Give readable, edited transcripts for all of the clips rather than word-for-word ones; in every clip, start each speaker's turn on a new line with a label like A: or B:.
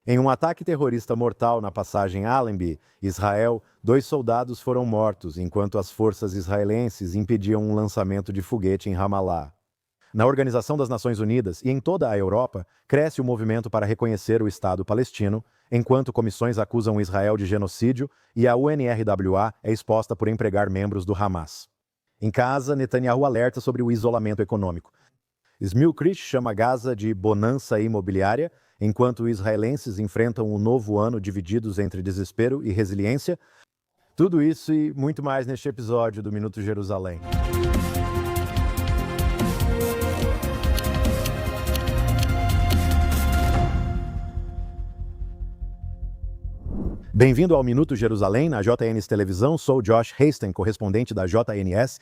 A: Em um ataque terrorista mortal na passagem Allenby, Israel, 2 soldados foram mortos enquanto as forças israelenses impediam um lançamento de foguete em Ramallah. Na Organização das Nações Unidas e em toda a Europa, cresce o movimento para reconhecer o Estado palestino, enquanto comissões acusam Israel de genocídio e a UNRWA é exposta por empregar membros do Hamas. Em casa, Netanyahu alerta sobre o isolamento econômico. Smilkrich chama Gaza de bonança imobiliária, enquanto israelenses enfrentam um novo ano divididos entre desespero e resiliência. Tudo isso e muito mais neste episódio do Minuto Jerusalém. Bem-vindo ao Minuto Jerusalém, na JNS Televisão. Sou Josh Hastings, correspondente da JNS.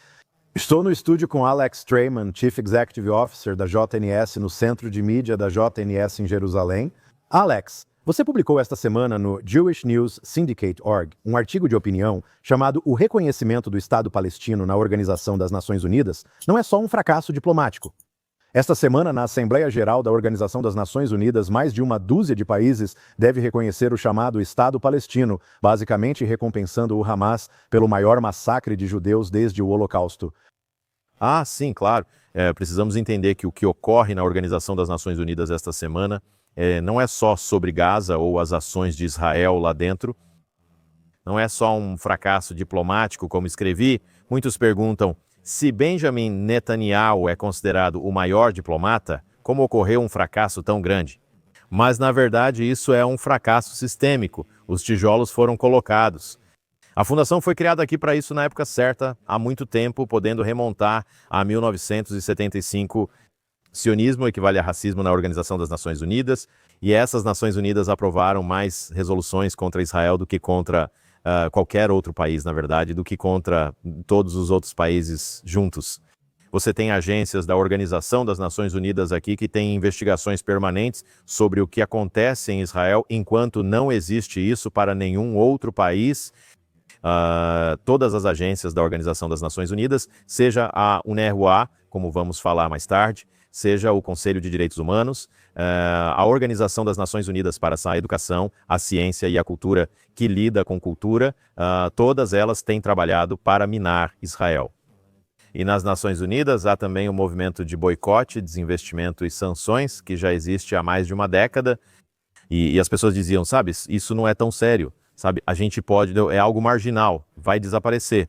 A: Estou no estúdio com Alex Traiman, Chief Executive Officer da JNS, no Centro de Mídia da JNS em Jerusalém. Alex, você publicou esta semana no Jewish News Syndicate.org um artigo de opinião chamado O Reconhecimento do Estado Palestino na Organização das Nações Unidas não é só um fracasso diplomático. Esta semana, na Assembleia Geral da Organização das Nações Unidas, mais de uma dúzia de países deve reconhecer o chamado Estado Palestino, basicamente recompensando o Hamas pelo maior massacre de judeus desde o Holocausto.
B: Ah, sim, claro. Precisamos entender que o que ocorre na Organização das Nações Unidas esta semana não é só sobre Gaza ou as ações de Israel lá dentro. Não é só um fracasso diplomático, como escrevi. Muitos perguntam, se Benjamin Netanyahu é considerado o maior diplomata, como ocorreu um fracasso tão grande? Mas, na verdade, isso é um fracasso sistêmico. Os tijolos foram colocados. A fundação foi criada aqui para isso na época certa, há muito tempo, podendo remontar a 1975. Sionismo equivale a racismo na Organização das Nações Unidas, e essas Nações Unidas aprovaram mais resoluções contra Israel do que contra qualquer outro país, na verdade, do que contra todos os outros países juntos. Você tem agências da Organização das Nações Unidas aqui que têm investigações permanentes sobre o que acontece em Israel, enquanto não existe isso para nenhum outro país. Todas as agências da Organização das Nações Unidas, seja a UNRWA, como vamos falar mais tarde, seja o Conselho de Direitos Humanos, a Organização das Nações Unidas para a Educação, a Ciência e a Cultura, que lida com cultura, todas elas têm trabalhado para minar Israel. E nas Nações Unidas há também o movimento de boicote, desinvestimento e sanções, que já existe há mais de uma década, e as pessoas diziam, sabe, isso não é tão sério, sabe, a gente pode, é algo marginal, vai desaparecer.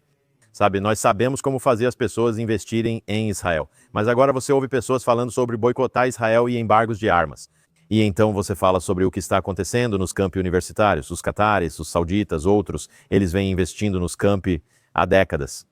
B: Sabe, nós sabemos como fazer as pessoas investirem em Israel. Mas agora você ouve pessoas falando sobre boicotar Israel e embargos de armas. E então você fala sobre o que está acontecendo nos campi universitários. Os catares, os sauditas, outros, eles vêm investindo nos campi há décadas.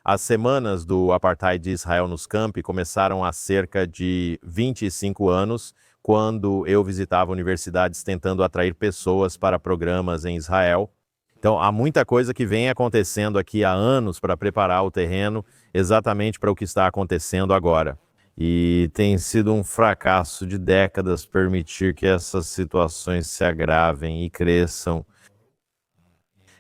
B: As semanas do apartheid de Israel nos campi começaram há cerca de 25 anos, quando eu visitava universidades tentando atrair pessoas para programas em Israel. Então, há muita coisa que vem acontecendo aqui há anos para preparar o terreno exatamente para o que está acontecendo agora. E tem sido um fracasso de décadas permitir que essas situações se agravem e cresçam.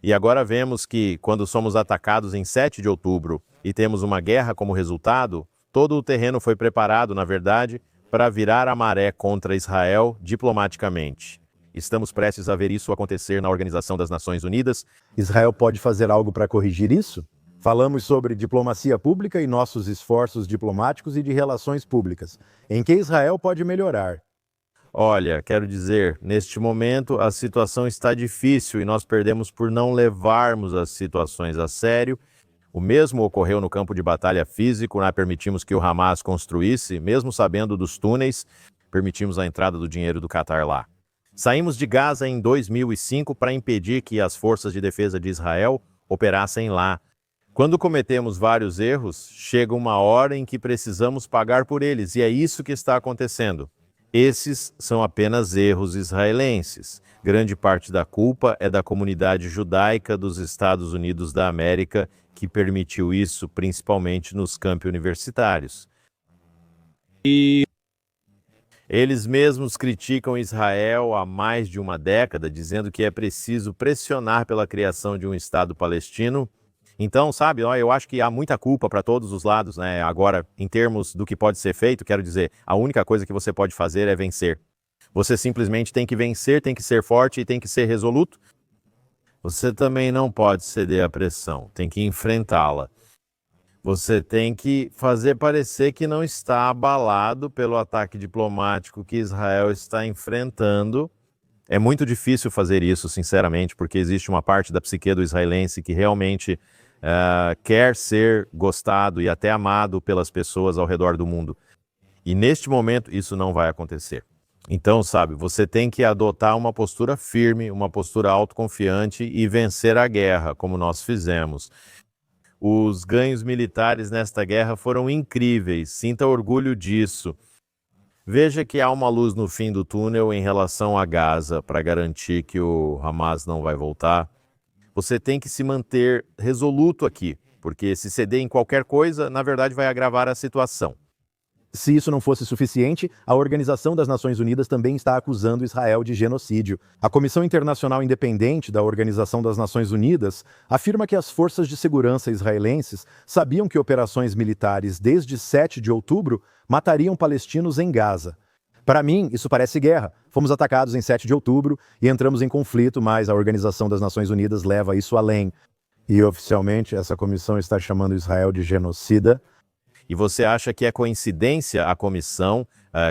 B: E agora vemos que, quando somos atacados em 7 de outubro e temos uma guerra como resultado, todo o terreno foi preparado, na verdade, para virar a maré contra Israel diplomaticamente. Estamos prestes a ver isso acontecer na Organização das Nações Unidas.
A: Israel pode fazer algo para corrigir isso? Falamos sobre diplomacia pública e nossos esforços diplomáticos e de relações públicas. Em que Israel pode melhorar?
B: Olha, quero dizer, neste momento a situação está difícil e nós perdemos por não levarmos as situações a sério. O mesmo ocorreu no campo de batalha físico, permitimos que o Hamas construísse, mesmo sabendo dos túneis, permitimos a entrada do dinheiro do Qatar lá. Saímos de Gaza em 2005 para impedir que as forças de defesa de Israel operassem lá. Quando cometemos vários erros, chega uma hora em que precisamos pagar por eles, e é isso que está acontecendo. Esses são apenas erros israelenses. Grande parte da culpa é da comunidade judaica dos Estados Unidos da América, que permitiu isso principalmente nos campi universitários. Eles mesmos criticam Israel há mais de uma década, dizendo que é preciso pressionar pela criação de um Estado palestino. Então, sabe, eu acho que há muita culpa para todos os lados, Agora, em termos do que pode ser feito, quero dizer, a única coisa que você pode fazer é vencer. Você simplesmente tem que vencer, tem que ser forte e tem que ser resoluto. Você também não pode ceder à pressão, tem que enfrentá-la. Você tem que fazer parecer que não está abalado pelo ataque diplomático que Israel está enfrentando. É muito difícil fazer isso, sinceramente, porque existe uma parte da psique do israelense que realmente quer ser gostado e até amado pelas pessoas ao redor do mundo. E neste momento isso não vai acontecer. Então, sabe, você tem que adotar uma postura firme, uma postura autoconfiante e vencer a guerra, como nós fizemos. Os ganhos militares nesta guerra foram incríveis, sinta orgulho disso. Veja que há uma luz no fim do túnel em relação a Gaza para garantir que o Hamas não vai voltar. Você tem que se manter resoluto aqui, porque se ceder em qualquer coisa, na verdade vai agravar a situação.
A: Se isso não fosse suficiente, a Organização das Nações Unidas também está acusando Israel de genocídio. A Comissão Internacional Independente da Organização das Nações Unidas afirma que as forças de segurança israelenses sabiam que operações militares desde 7 de outubro matariam palestinos em Gaza. Para mim, isso parece guerra. Fomos atacados em 7 de outubro e entramos em conflito, mas a Organização das Nações Unidas leva isso além. E oficialmente, essa comissão está chamando Israel de genocida.
B: E você acha que é coincidência a comissão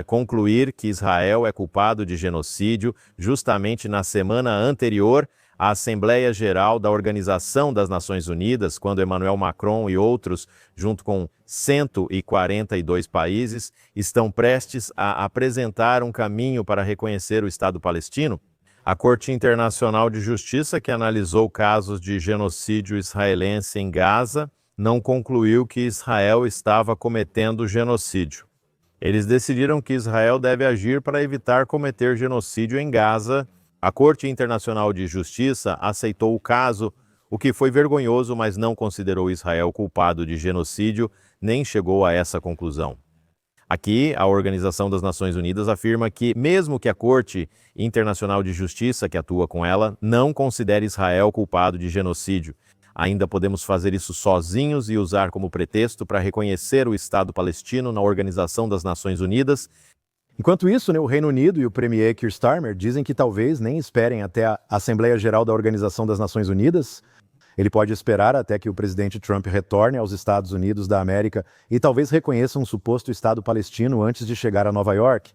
B: concluir que Israel é culpado de genocídio justamente na semana anterior à Assembleia Geral da Organização das Nações Unidas, quando Emmanuel Macron e outros, junto com 142 países, estão prestes a apresentar um caminho para reconhecer o Estado palestino? A Corte Internacional de Justiça, que analisou casos de genocídio israelense em Gaza, não concluiu que Israel estava cometendo genocídio. Eles decidiram que Israel deve agir para evitar cometer genocídio em Gaza. A Corte Internacional de Justiça aceitou o caso, o que foi vergonhoso, mas não considerou Israel culpado de genocídio, nem chegou a essa conclusão. Aqui, a Organização das Nações Unidas afirma que, mesmo que a Corte Internacional de Justiça, que atua com ela, não considere Israel culpado de genocídio, ainda podemos fazer isso sozinhos e usar como pretexto para reconhecer o Estado palestino na Organização das Nações Unidas.
A: Enquanto isso, o Reino Unido e o premier Keir Starmer dizem que talvez nem esperem até a Assembleia Geral da Organização das Nações Unidas. Ele pode esperar até que o presidente Trump retorne aos Estados Unidos da América e talvez reconheça um suposto Estado palestino antes de chegar a Nova York.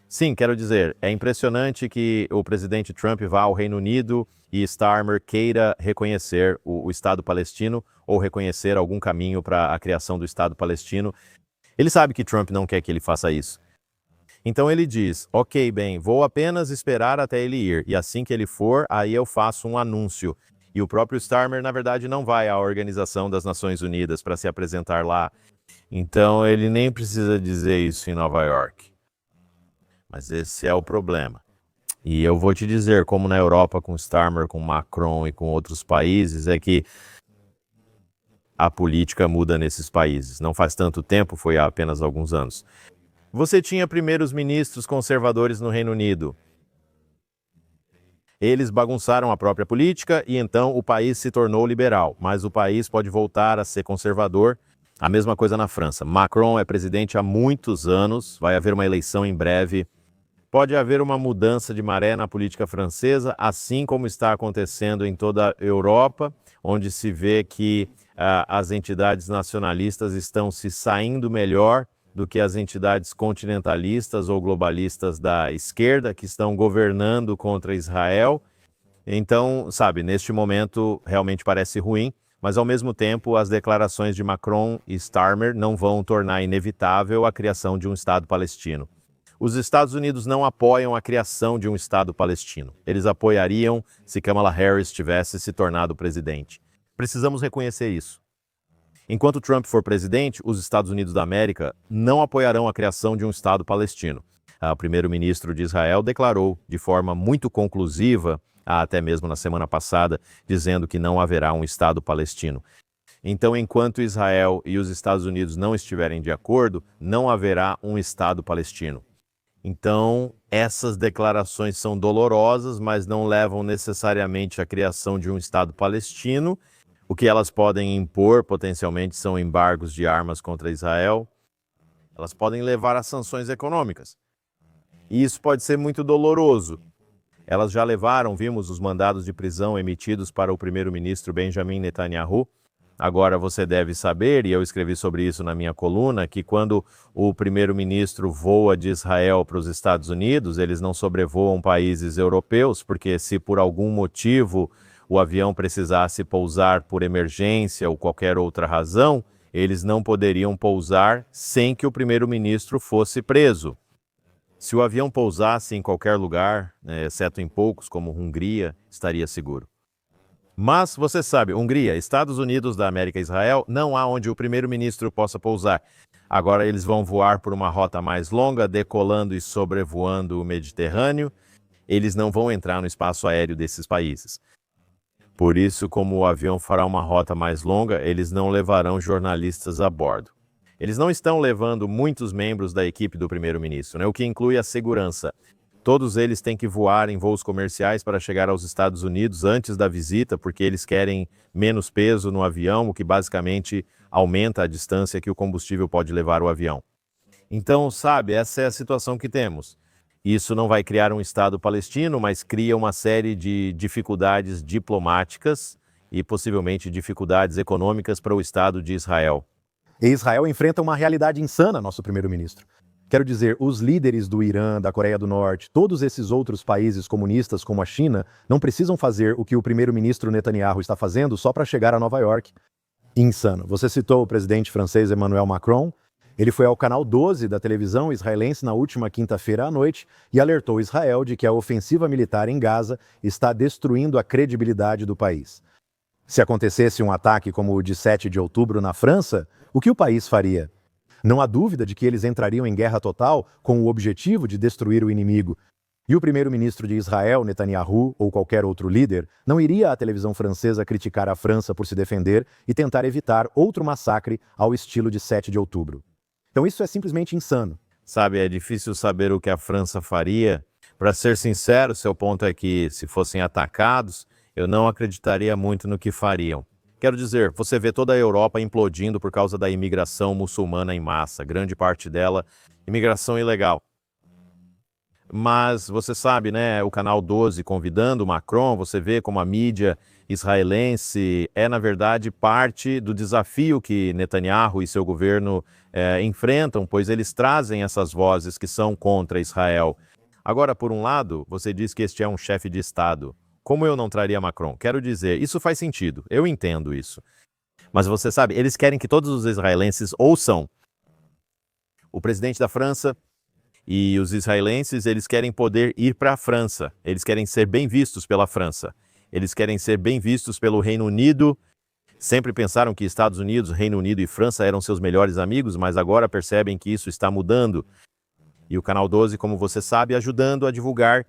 B: Sim, quero dizer, é impressionante que o presidente Trump vá ao Reino Unido e Starmer queira reconhecer o Estado palestino ou reconhecer algum caminho para a criação do Estado palestino. Ele sabe que Trump não quer que ele faça isso. Então ele diz, ok, bem, vou apenas esperar até ele ir, e assim que ele for, aí eu faço um anúncio. E o próprio Starmer, na verdade, não vai à Organização das Nações Unidas para se apresentar lá. Então ele nem precisa dizer isso em Nova York. Mas esse é o problema. E eu vou te dizer, como na Europa com Starmer, com Macron e com outros países, é que a política muda nesses países. Não faz tanto tempo, foi há apenas alguns anos. Você tinha primeiros ministros conservadores no Reino Unido. Eles bagunçaram a própria política e então o país se tornou liberal. Mas o país pode voltar a ser conservador. A mesma coisa na França. Macron é presidente há muitos anos, vai haver uma eleição em breve. Pode haver uma mudança de maré na política francesa, assim como está acontecendo em toda a Europa, onde se vê que as entidades nacionalistas estão se saindo melhor do que as entidades continentalistas ou globalistas da esquerda, que estão governando contra Israel. Então, sabe, neste momento realmente parece ruim, mas ao mesmo tempo as declarações de Macron e Starmer não vão tornar inevitável a criação de um Estado palestino. Os Estados Unidos não apoiam a criação de um Estado palestino. Eles apoiariam se Kamala Harris tivesse se tornado presidente. Precisamos reconhecer isso. Enquanto Trump for presidente, os Estados Unidos da América não apoiarão a criação de um Estado palestino. O primeiro-ministro de Israel declarou de forma muito conclusiva, até mesmo na semana passada, dizendo que não haverá um Estado palestino. Então, enquanto Israel e os Estados Unidos não estiverem de acordo, não haverá um Estado palestino. Então, essas declarações são dolorosas, mas não levam necessariamente à criação de um Estado palestino. O que elas podem impor, potencialmente, são embargos de armas contra Israel. Elas podem levar a sanções econômicas. E isso pode ser muito doloroso. Elas já levaram, vimos, os mandados de prisão emitidos para o primeiro-ministro Benjamin Netanyahu. Agora você deve saber, e eu escrevi sobre isso na minha coluna, que quando o primeiro-ministro voa de Israel para os Estados Unidos, eles não sobrevoam países europeus, porque se por algum motivo o avião precisasse pousar por emergência ou qualquer outra razão, eles não poderiam pousar sem que o primeiro-ministro fosse preso. Se o avião pousasse em qualquer lugar, exceto em poucos, como Hungria, estaria seguro. Mas, você sabe, Hungria, Estados Unidos da América e Israel, não há onde o primeiro-ministro possa pousar. Agora eles vão voar por uma rota mais longa, decolando e sobrevoando o Mediterrâneo. Eles não vão entrar no espaço aéreo desses países. Por isso, como o avião fará uma rota mais longa, eles não levarão jornalistas a bordo. Eles não estão levando muitos membros da equipe do primeiro-ministro, o que inclui a segurança. Todos eles têm que voar em voos comerciais para chegar aos Estados Unidos antes da visita, porque eles querem menos peso no avião, o que basicamente aumenta a distância que o combustível pode levar o avião. Então, sabe, essa é a situação que temos. Isso não vai criar um Estado palestino, mas cria uma série de dificuldades diplomáticas e possivelmente dificuldades econômicas para o Estado de Israel.
A: E Israel enfrenta uma realidade insana, nosso primeiro-ministro. Quero dizer, os líderes do Irã, da Coreia do Norte, todos esses outros países comunistas como a China, não precisam fazer o que o primeiro-ministro Netanyahu está fazendo só para chegar a Nova York. Insano. Você citou o presidente francês Emmanuel Macron. Ele foi ao canal 12 da televisão israelense na última quinta-feira à noite e alertou Israel de que a ofensiva militar em Gaza está destruindo a credibilidade do país. Se acontecesse um ataque como o de 7 de outubro na França, o que o país faria? Não há dúvida de que eles entrariam em guerra total com o objetivo de destruir o inimigo. E o primeiro-ministro de Israel, Netanyahu, ou qualquer outro líder, não iria à televisão francesa criticar a França por se defender e tentar evitar outro massacre ao estilo de 7 de outubro. Então isso é simplesmente insano.
B: Sabe, é difícil saber o que a França faria. Para ser sincero, seu ponto é que, se fossem atacados, eu não acreditaria muito no que fariam. Quero dizer, você vê toda a Europa implodindo por causa da imigração muçulmana em massa, grande parte dela imigração ilegal. Mas você sabe, o canal 12 convidando Macron, você vê como a mídia israelense é, na verdade, parte do desafio que Netanyahu e seu governo enfrentam, pois eles trazem essas vozes que são contra Israel. Agora, por um lado, você diz que este é um chefe de Estado. Como eu não traria Macron? Quero dizer, isso faz sentido, eu entendo isso. Mas você sabe, eles querem que todos os israelenses ouçam o presidente da França e os israelenses, eles querem poder ir para a França, eles querem ser bem vistos pela França, eles querem ser bem vistos pelo Reino Unido. Sempre pensaram que Estados Unidos, Reino Unido e França eram seus melhores amigos, mas agora percebem que isso está mudando. E o Canal 12, como você sabe, ajudando a divulgar.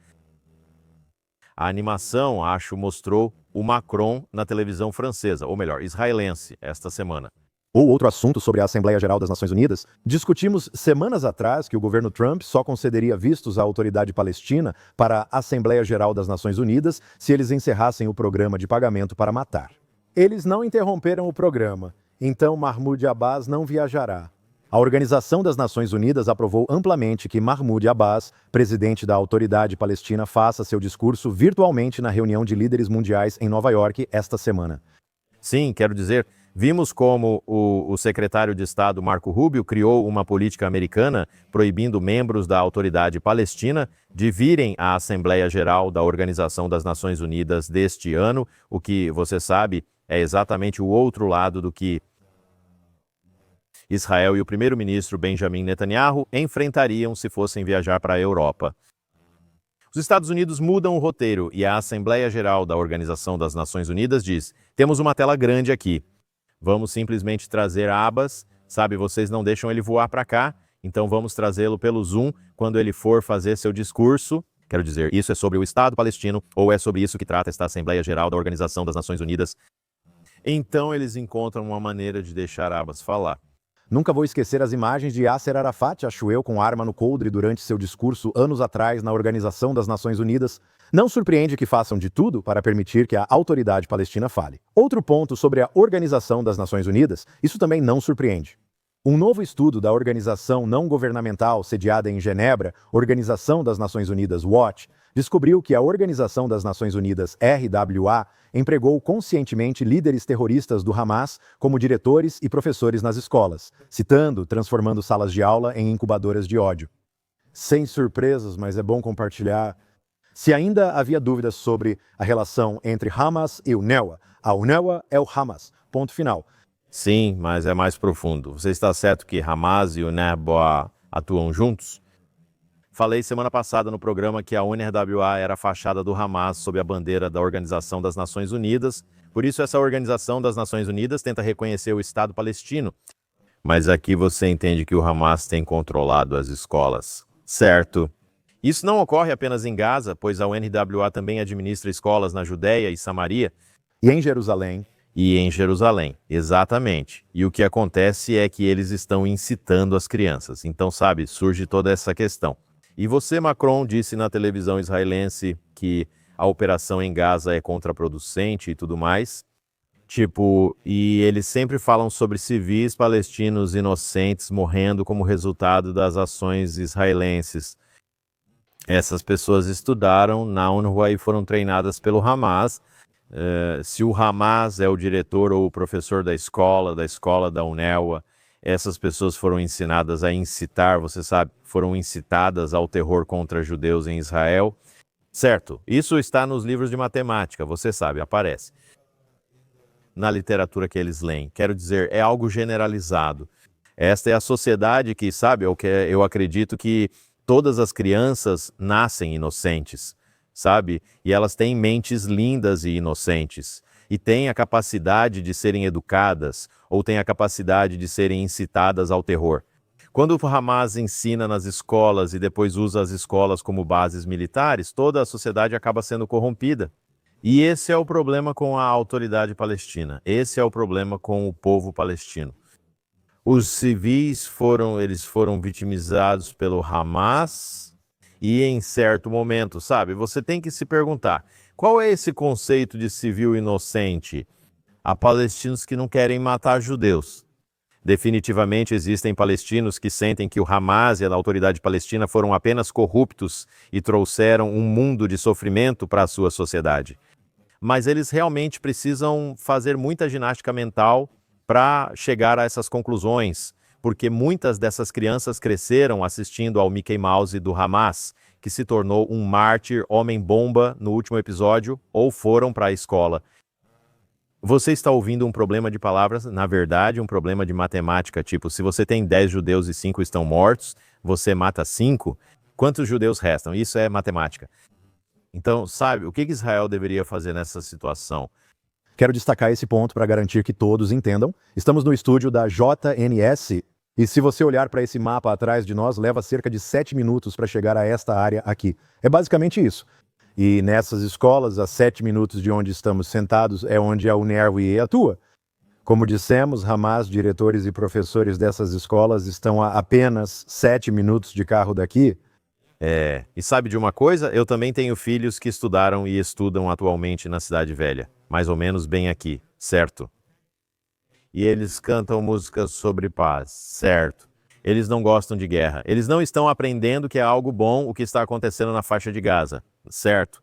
B: A animação, mostrou o Macron na televisão francesa, ou melhor, israelense, esta semana.
A: Ou outro assunto sobre a Assembleia Geral das Nações Unidas, discutimos semanas atrás que o governo Trump só concederia vistos à Autoridade Palestina para a Assembleia Geral das Nações Unidas se eles encerrassem o programa de pagamento para matar. Eles não interromperam o programa, então Mahmoud Abbas não viajará. A Organização das Nações Unidas aprovou amplamente que Mahmoud Abbas, presidente da Autoridade Palestina, faça seu discurso virtualmente na reunião de líderes mundiais em Nova York esta semana.
B: Sim, quero dizer, vimos como o secretário de Estado Marco Rubio criou uma política americana proibindo membros da Autoridade Palestina de virem à Assembleia Geral da Organização das Nações Unidas deste ano, o que, você sabe, é exatamente o outro lado do que Israel e o primeiro-ministro Benjamin Netanyahu enfrentariam se fossem viajar para a Europa. Os Estados Unidos mudam o roteiro e a Assembleia Geral da Organização das Nações Unidas diz: temos uma tela grande aqui, vamos simplesmente trazer Abbas, vocês não deixam ele voar para cá, então vamos trazê-lo pelo Zoom quando ele for fazer seu discurso. Quero dizer, isso é sobre o Estado palestino ou é sobre isso que trata esta Assembleia Geral da Organização das Nações Unidas? Então eles encontram uma maneira de deixar Abbas falar.
A: Nunca vou esquecer as imagens de Yasser Arafat, acho eu, com arma no coldre durante seu discurso anos atrás na Organização das Nações Unidas. Não surpreende que façam de tudo para permitir que a Autoridade Palestina fale. Outro ponto sobre a Organização das Nações Unidas, isso também não surpreende. Um novo estudo da organização não governamental sediada em Genebra, Organização das Nações Unidas Watch, descobriu que a Organização das Nações Unidas RWA empregou conscientemente líderes terroristas do Hamas como diretores e professores nas escolas, transformando salas de aula em incubadoras de ódio. Sem surpresas, mas é bom compartilhar. Se ainda havia dúvidas sobre a relação entre Hamas e UNRWA, a UNRWA é o Hamas. Ponto final.
B: Sim, mas é mais profundo. Você está certo que Hamas e UNRWA atuam juntos? Falei semana passada no programa que a UNRWA era a fachada do Hamas sob a bandeira da Organização das Nações Unidas. Por isso, essa Organização das Nações Unidas tenta reconhecer o Estado palestino. Mas aqui você entende que o Hamas tem controlado as escolas. Certo. Isso não ocorre apenas em Gaza, pois a UNRWA também administra escolas na Judéia e Samaria.
A: E em Jerusalém.
B: E em Jerusalém, exatamente. E o que acontece é que eles estão incitando as crianças. Então, sabe, surge toda essa questão. E você, Macron, disse na televisão israelense que a operação em Gaza é contraproducente e tudo mais. E eles sempre falam sobre civis palestinos inocentes morrendo como resultado das ações israelenses. Essas pessoas estudaram na UNRWA e foram treinadas pelo Hamas. Se o Hamas é o diretor ou o professor da escola da UNRWA, essas pessoas foram ensinadas a incitar, você sabe, foram incitadas ao terror contra judeus em Israel. Certo, isso está nos livros de matemática, você sabe, aparece. Na literatura que eles leem. Quero dizer, é algo generalizado. Esta é a sociedade que, sabe, eu acredito que todas as crianças nascem inocentes, sabe? E elas têm mentes lindas e inocentes. E têm a capacidade de serem educadas ou têm a capacidade de serem incitadas ao terror. Quando o Hamas ensina nas escolas e depois usa as escolas como bases militares, toda a sociedade acaba sendo corrompida. E esse é o problema com a autoridade palestina. Esse é o problema com o povo palestino. Os civis foram vitimizados pelo Hamas e em certo momento, sabe, você tem que se perguntar, qual é esse conceito de civil inocente? Há palestinos que não querem matar judeus. Definitivamente existem palestinos que sentem que o Hamas e a autoridade palestina foram apenas corruptos e trouxeram um mundo de sofrimento para a sua sociedade. Mas eles realmente precisam fazer muita ginástica mental para chegar a essas conclusões, porque muitas dessas crianças cresceram assistindo ao Mickey Mouse do Hamas, que se tornou um mártir homem-bomba no último episódio, ou foram para a escola. Você está ouvindo um problema de palavras, na verdade um problema de matemática, tipo, se você tem 10 judeus e 5 estão mortos, você mata 5, quantos judeus restam? Isso é matemática. Então, sabe, o que Israel deveria fazer nessa situação?
A: Quero destacar esse ponto para garantir que todos entendam. Estamos no estúdio da JNS e se você olhar para esse mapa atrás de nós, leva cerca de 7 minutos para chegar a esta área aqui. É basicamente isso. E nessas escolas, a 7 minutos de onde estamos sentados é onde a UNRWA atua. Como dissemos, Hamas, diretores e professores dessas escolas estão a apenas 7 minutos de carro daqui.
B: E sabe de uma coisa? Eu também tenho filhos que estudaram e estudam atualmente na Cidade Velha, mais ou menos bem aqui, certo? E eles cantam músicas sobre paz, certo? Eles não gostam de guerra. Eles não estão aprendendo que é algo bom o que está acontecendo na faixa de Gaza, certo?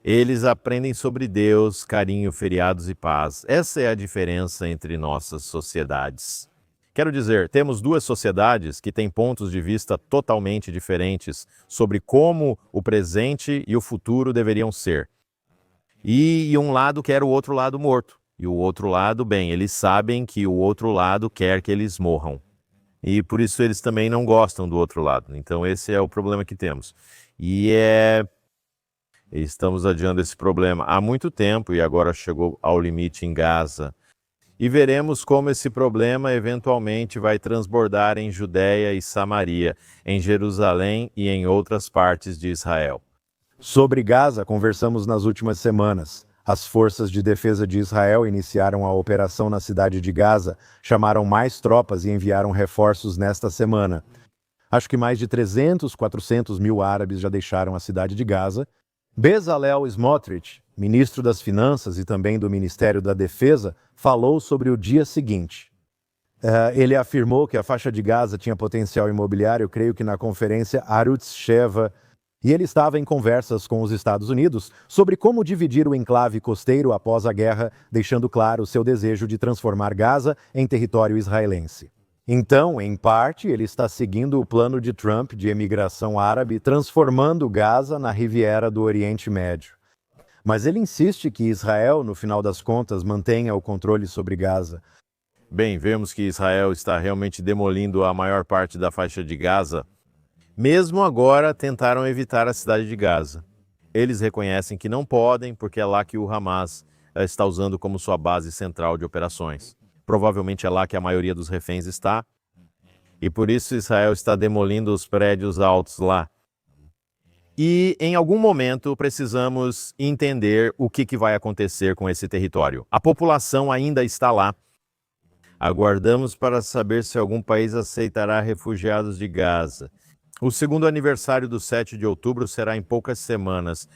B: Eles aprendem sobre Deus, carinho, feriados e paz. Essa é a diferença entre nossas sociedades. Quero dizer, temos duas sociedades que têm pontos de vista totalmente diferentes sobre como o presente e o futuro deveriam ser. E um lado quer o outro lado morto. E o outro lado, bem, eles sabem que o outro lado quer que eles morram. E por isso eles também não gostam do outro lado. Então esse é o problema que temos. Estamos adiando esse problema há muito tempo e agora chegou ao limite em Gaza. E veremos como esse problema eventualmente vai transbordar em Judéia e Samaria, em Jerusalém e em outras partes de Israel.
A: Sobre Gaza, conversamos nas últimas semanas. As forças de defesa de Israel iniciaram a operação na cidade de Gaza, chamaram mais tropas e enviaram reforços nesta semana. Acho que mais de 300, 400 mil árabes já deixaram a cidade de Gaza. Bezalel Smotrich, ministro das Finanças e também do Ministério da Defesa, falou sobre o dia seguinte. Ele afirmou que a faixa de Gaza tinha potencial imobiliário, creio que na conferência Arutz Sheva, e ele estava em conversas com os Estados Unidos sobre como dividir o enclave costeiro após a guerra, deixando claro seu desejo de transformar Gaza em território israelense. Então, em parte, ele está seguindo o plano de Trump de imigração árabe, transformando Gaza na Riviera do Oriente Médio. Mas ele insiste que Israel, no final das contas, mantenha o controle sobre Gaza.
B: Bem, vemos que Israel está realmente demolindo a maior parte da faixa de Gaza. Mesmo agora, tentaram evitar a cidade de Gaza. Eles reconhecem que não podem, porque é lá que o Hamas está usando como sua base central de operações. Provavelmente é lá que a maioria dos reféns está. E por isso Israel está demolindo os prédios altos lá. E em algum momento precisamos entender o que vai acontecer com esse território. A população ainda está lá. Aguardamos para saber se algum país aceitará refugiados de Gaza. O segundo aniversário do 7 de outubro será em poucas semanas.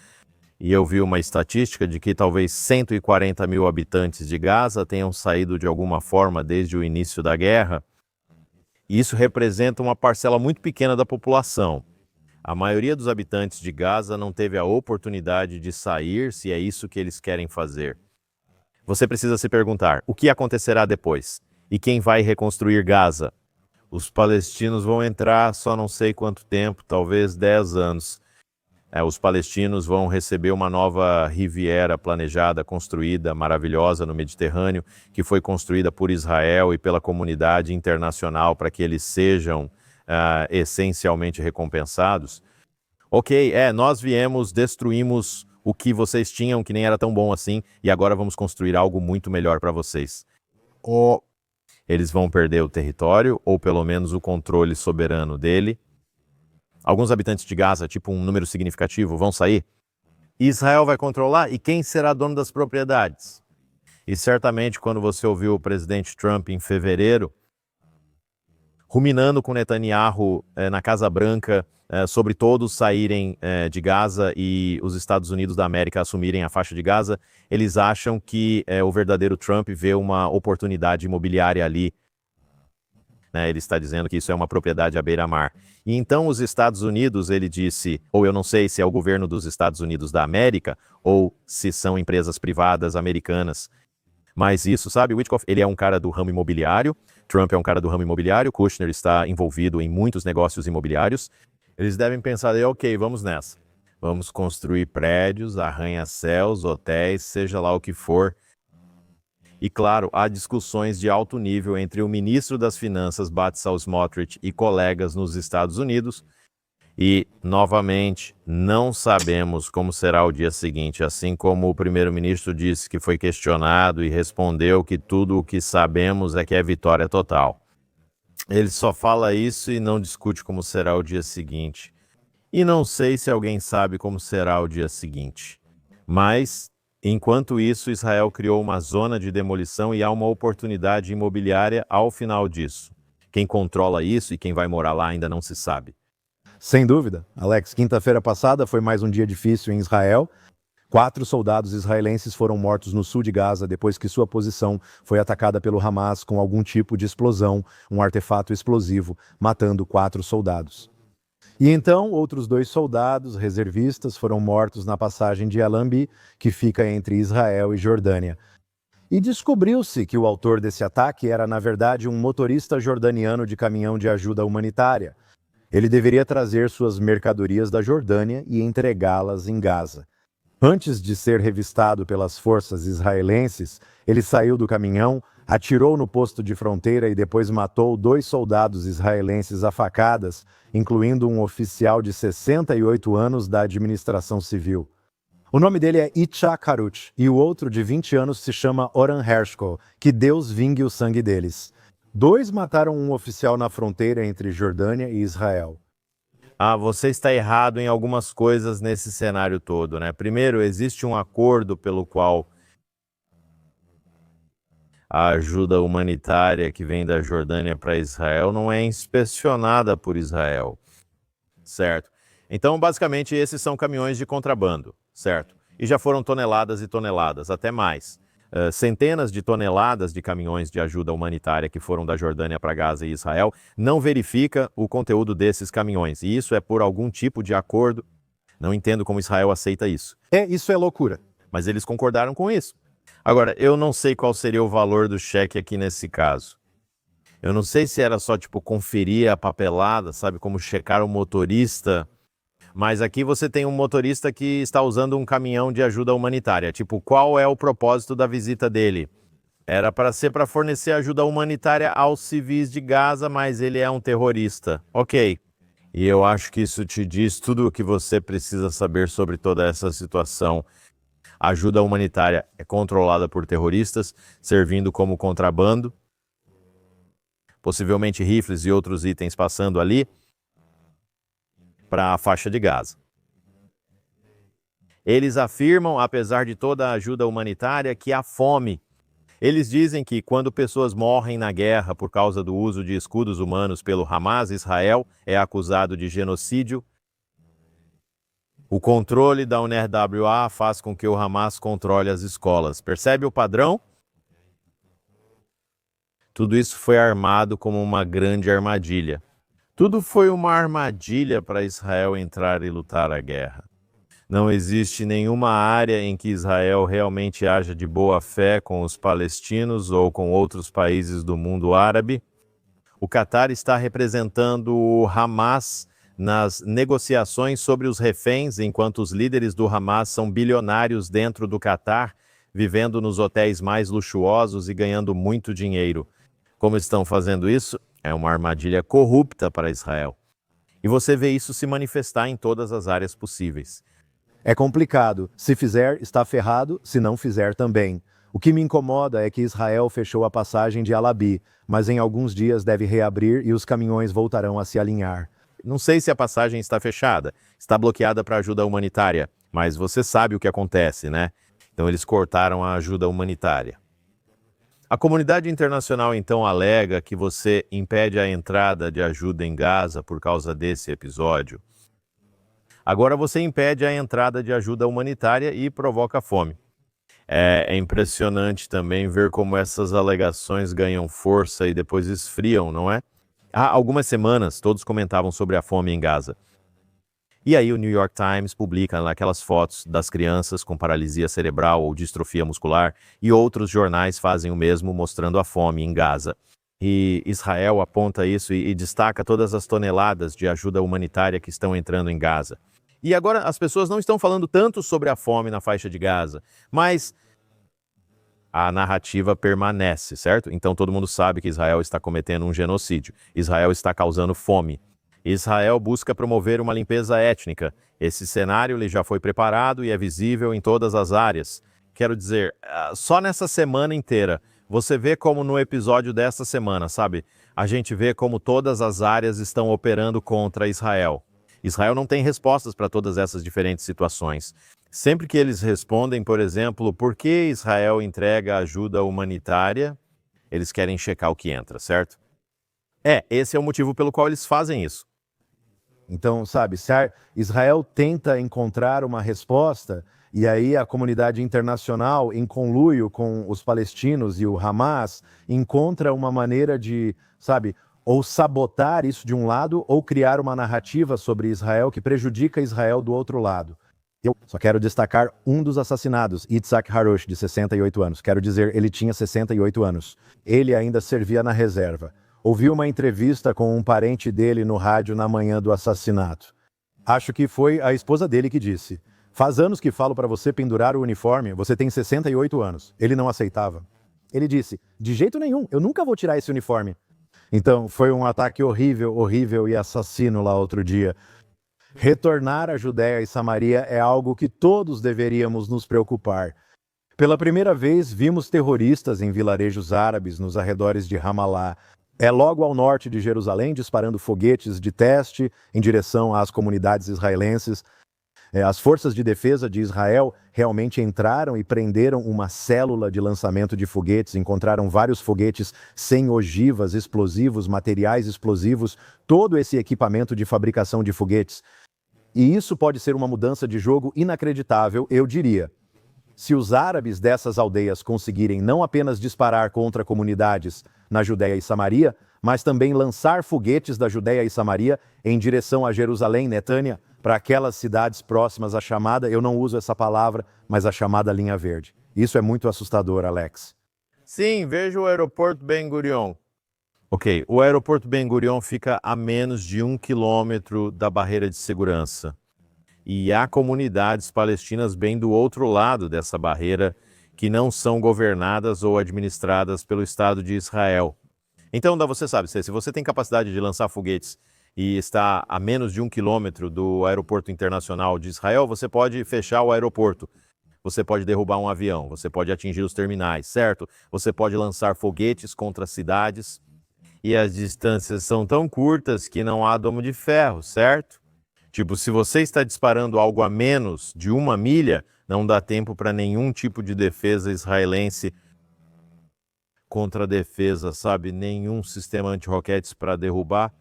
B: E eu vi uma estatística de que talvez 140 mil habitantes de Gaza tenham saído de alguma forma desde o início da guerra. E isso representa uma parcela muito pequena da população. A maioria dos habitantes de Gaza não teve a oportunidade de sair, se é isso que eles querem fazer. Você precisa se perguntar, o que acontecerá depois? E quem vai reconstruir Gaza? Os palestinos vão entrar só não sei quanto tempo, talvez 10 anos. Os palestinos vão receber uma nova Riviera planejada, construída, maravilhosa no Mediterrâneo, que foi construída por Israel e pela comunidade internacional para que eles sejam essencialmente recompensados. Ok, nós viemos, destruímos o que vocês tinham, que nem era tão bom assim, e agora vamos construir algo muito melhor para vocês. Eles vão perder o território, ou pelo menos o controle soberano dele. Alguns habitantes de Gaza, tipo um número significativo, vão sair. Israel vai controlar, e quem será dono das propriedades? E certamente quando você ouviu o presidente Trump em fevereiro, ruminando com Netanyahu na Casa Branca sobre todos saírem de Gaza e os Estados Unidos da América assumirem a faixa de Gaza, eles acham que o verdadeiro Trump vê uma oportunidade imobiliária ali. Ele está dizendo que isso é uma propriedade à beira-mar. E então os Estados Unidos, ele disse, ou eu não sei se é o governo dos Estados Unidos da América, ou se são empresas privadas americanas. Mas isso, sabe, o Witkoff, ele é um cara do ramo imobiliário, Trump é um cara do ramo imobiliário, Kushner está envolvido em muitos negócios imobiliários. Eles devem pensar, ok, vamos nessa. Vamos construir prédios, arranha-céus, hotéis, seja lá o que for. E claro, há discussões de alto nível entre o ministro das Finanças, Bezalel Smotrich, e colegas nos Estados Unidos. E, novamente, não sabemos como será o dia seguinte, assim como o primeiro-ministro disse que foi questionado e respondeu que tudo o que sabemos é que é vitória total. Ele só fala isso e não discute como será o dia seguinte. E não sei se alguém sabe como será o dia seguinte. Mas, enquanto isso, Israel criou uma zona de demolição e há uma oportunidade imobiliária ao final disso. Quem controla isso e quem vai morar lá ainda não se sabe.
A: Sem dúvida. Alex, quinta-feira passada foi mais um dia difícil em Israel. 4 soldados israelenses foram mortos no sul de Gaza depois que sua posição foi atacada pelo Hamas com algum tipo de explosão, um artefato explosivo, matando 4 soldados. E então, outros 2 soldados reservistas foram mortos na passagem de Alambi, que fica entre Israel e Jordânia. E descobriu-se que o autor desse ataque era, na verdade, um motorista jordaniano de caminhão de ajuda humanitária. Ele deveria trazer suas mercadorias da Jordânia e entregá-las em Gaza. Antes de ser revistado pelas forças israelenses, ele saiu do caminhão, atirou no posto de fronteira e depois matou 2 soldados israelenses a facadas, incluindo um oficial de 68 anos da administração civil. O nome dele é Itzhak Harut e o outro de 20 anos se chama Oran Hershko, que Deus vingue o sangue deles. 2 mataram um oficial na fronteira entre Jordânia e Israel.
B: Você está errado em algumas coisas nesse cenário todo, né? Primeiro, existe um acordo pelo qual a ajuda humanitária que vem da Jordânia para Israel não é inspecionada por Israel, certo? Então, basicamente, esses são caminhões de contrabando, certo? E já foram toneladas e toneladas, até mais. centenas de toneladas de caminhões de ajuda humanitária que foram da Jordânia para Gaza e Israel, não verifica o conteúdo desses caminhões. E isso é por algum tipo de acordo. Não entendo como Israel aceita isso.
A: Isso é loucura.
B: Mas eles concordaram com isso. Agora, eu não sei qual seria o valor do cheque aqui nesse caso. Eu não sei se era só, tipo, conferir a papelada, sabe, como checar o motorista. Mas aqui você tem um motorista que está usando um caminhão de ajuda humanitária. Tipo, qual é o propósito da visita dele? Era para ser para fornecer ajuda humanitária aos civis de Gaza, mas ele é um terrorista. Ok. E eu acho que isso te diz tudo o que você precisa saber sobre toda essa situação. A ajuda humanitária é controlada por terroristas, servindo como contrabando. Possivelmente rifles e outros itens passando ali para a faixa de Gaza. Eles afirmam, apesar de toda a ajuda humanitária, que há fome. Eles dizem que quando pessoas morrem na guerra por causa do uso de escudos humanos pelo Hamas, Israel é acusado de genocídio. O controle da UNRWA faz com que o Hamas controle as escolas. Percebe o padrão? Tudo isso foi armado como uma grande armadilha. Tudo foi uma armadilha para Israel entrar e lutar a guerra. Não existe nenhuma área em que Israel realmente haja de boa fé com os palestinos ou com outros países do mundo árabe. O Catar está representando o Hamas nas negociações sobre os reféns, enquanto os líderes do Hamas são bilionários dentro do Catar, vivendo nos hotéis mais luxuosos e ganhando muito dinheiro. Como estão fazendo isso? É uma armadilha corrupta para Israel. E você vê isso se manifestar em todas as áreas possíveis.
A: É complicado. Se fizer, está ferrado. Se não fizer, também. O que me incomoda é que Israel fechou a passagem de Alabi, mas em alguns dias deve reabrir e os caminhões voltarão a se alinhar.
B: Não sei se a passagem está fechada, está bloqueada para ajuda humanitária, mas você sabe o que acontece, né? Então eles cortaram a ajuda humanitária. A comunidade internacional então alega que você impede a entrada de ajuda em Gaza por causa desse episódio. Agora você impede a entrada de ajuda humanitária e provoca fome. É impressionante também ver como essas alegações ganham força e depois esfriam, não é? Há algumas semanas todos comentavam sobre a fome em Gaza. E aí o New York Times publica aquelas fotos das crianças com paralisia cerebral ou distrofia muscular e outros jornais fazem o mesmo mostrando a fome em Gaza. E Israel aponta isso e destaca todas as toneladas de ajuda humanitária que estão entrando em Gaza. E agora as pessoas não estão falando tanto sobre a fome na faixa de Gaza, mas a narrativa permanece, certo? Então todo mundo sabe que Israel está cometendo um genocídio. Israel está causando fome. Israel busca promover uma limpeza étnica. Esse cenário ele já foi preparado e é visível em todas as áreas. Quero dizer, só nessa semana inteira, você vê como no episódio dessa semana, sabe? A gente vê como todas as áreas estão operando contra Israel. Israel não tem respostas para todas essas diferentes situações. Sempre que eles respondem, por exemplo, por que Israel entrega ajuda humanitária, eles querem checar o que entra, certo? Esse é o motivo pelo qual eles fazem isso.
A: Então, sabe, se Israel tenta encontrar uma resposta e aí a comunidade internacional, em conluio com os palestinos e o Hamas, encontra uma maneira de, sabe, ou sabotar isso de um lado ou criar uma narrativa sobre Israel que prejudica Israel do outro lado. Eu só quero destacar um dos assassinados, Yitzhak Harosh, de 68 anos. Quero dizer, ele tinha 68 anos. Ele ainda servia na reserva. Ouvi uma entrevista com um parente dele no rádio na manhã do assassinato. Acho que foi a esposa dele que disse: "Faz anos que falo para você pendurar o uniforme, você tem 68 anos." Ele não aceitava. Ele disse: "De jeito nenhum, eu nunca vou tirar esse uniforme." Então, foi um ataque horrível, horrível e assassino lá outro dia. Retornar à Judéia e Samaria é algo que todos deveríamos nos preocupar. Pela primeira vez, vimos terroristas em vilarejos árabes nos arredores de Ramallah. É logo ao norte de Jerusalém, disparando foguetes de teste em direção às comunidades israelenses. As forças de defesa de Israel realmente entraram e prenderam uma célula de lançamento de foguetes, encontraram vários foguetes sem ogivas, explosivos, materiais explosivos, todo esse equipamento de fabricação de foguetes. E isso pode ser uma mudança de jogo inacreditável, eu diria. Se os árabes dessas aldeias conseguirem não apenas disparar contra comunidades na Judéia e Samaria, mas também lançar foguetes da Judéia e Samaria em direção a Jerusalém, Netânia, para aquelas cidades próximas à chamada, eu não uso essa palavra, mas a chamada linha verde. Isso é muito assustador, Alex.
B: Sim, veja o aeroporto Ben Gurion. Ok, o aeroporto Ben Gurion fica a menos de 1 quilômetro da barreira de segurança. E há comunidades palestinas bem do outro lado dessa barreira que não são governadas ou administradas pelo Estado de Israel. Então, você sabe, se você tem capacidade de lançar foguetes e está a menos de 1 quilômetro do aeroporto internacional de Israel, você pode fechar o aeroporto. Você pode derrubar um avião, você pode atingir os terminais, certo? Você pode lançar foguetes contra cidades e as distâncias são tão curtas que não há domo de ferro, certo? Tipo, se você está disparando algo a menos de 1 milha, não dá tempo para nenhum tipo de defesa israelense contra a defesa, sabe? Nenhum sistema anti-roquetes para derrubar.